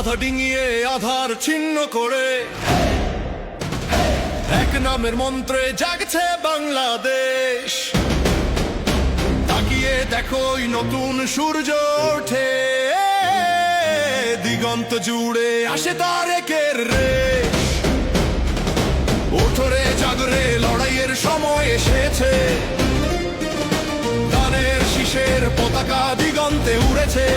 বাধা ডিঙিয়ে আধার ছিন্ন করে এক নামের মন্ত্রে জাগছে বাংলাদেশ। তাকিয়ে দেখো নতুন সূর্য ওঠে, দিগন্ত জুড়ে আসে তারেকের রেশ। ওঠরে জাগরে লড়াইয়ের সময় এসেছে, ধানের শীষের পতাকা দিগন্তে উড়েছে।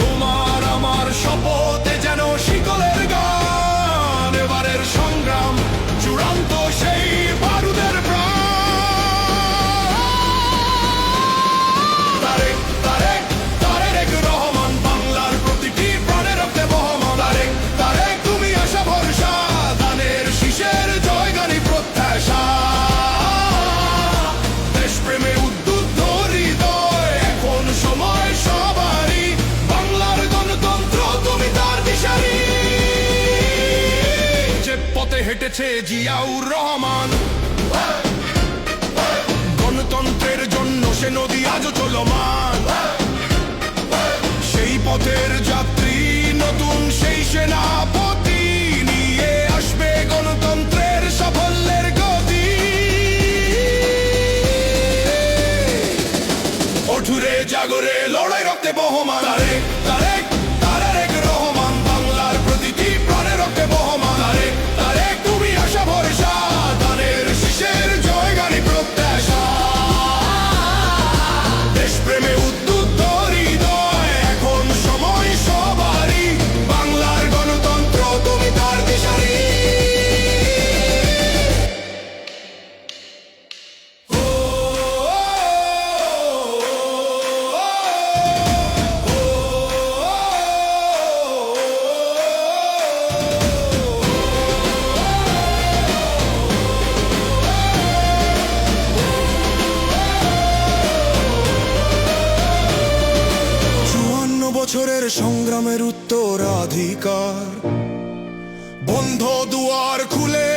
তোমার আমার শপথে যেন শিকলের গান, এবারের সংগ্রাম চূড়ান্ত সেই বারুদের প্রাণ। তারেক তারেক তারেক রহমান, বাংলার প্রতিটি প্রাণে রক্তে বহমান। তারেক তারেক তুমি আশা ভরসা, ধানের শীষের জয়গানী প্রত্যাশা। দেশপ্রেমে উদ্বুদ্ধ হৃদয়, এখন সময় সবারই। বাংলার গণতন্ত্র তুমি তার দিশারি। যে পথে হেঁটেছে জিয়াউর রহমান, গণতন্ত্রের জন্য সে নদী আজও চলমান। সেই পথের যাত্রী নতুন সেই সেনাপতি, নিয়ে আসবে গণতন্ত্রের সাফল্যের গতি। ওঠুরে জাগরে লড়াই রক্তে বহমান। তারেক তারেক তারেক রহমান, বাংলার প্রতিটি প্রাণে রক্তে বহমান। তারেক তারেক তুমি আশা ভরসা, ধানের শীষের জয়গানী প্রত্যাশা। দেশপ্রেমে উদ্বুদ্ধ হৃদয়, এখন সময় সবারই। বাংলার গণতন্ত্র তুমি তার দিশারি। বছরের সংগ্রামের উত্তরাধিকার, বন্ধ দুয়ার খুলে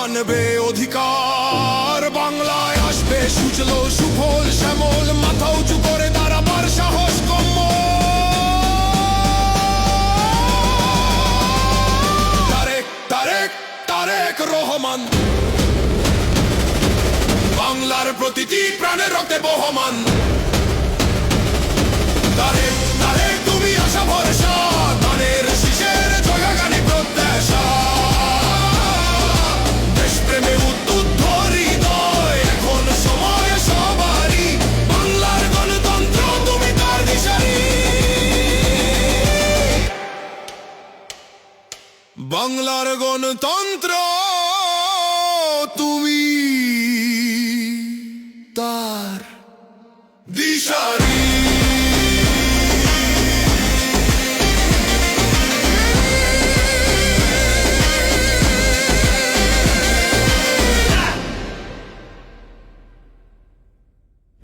আনবে অধিকার। বাংলায় আসবে সুজলো সুফল শ্যামল, মাথা উঁচু করে দাঁড়াবার সাহস কম্য। তারেক তারেক তারেক রহমান, বাংলার প্রতিটি প্রাণের রক্তে বহমান। তারেক তারেক তুমি আশা ভরসা, ধানের শীষের জয়গানী প্রত্যাশা। দেশপ্রেমে উদ্বুদ্ধ হৃদয়, এখন সময় সবারই। বাংলার গণতন্ত্র তুমি তার দিশারি। বাংলার গণতন্ত্র তুমি তার দিশারি।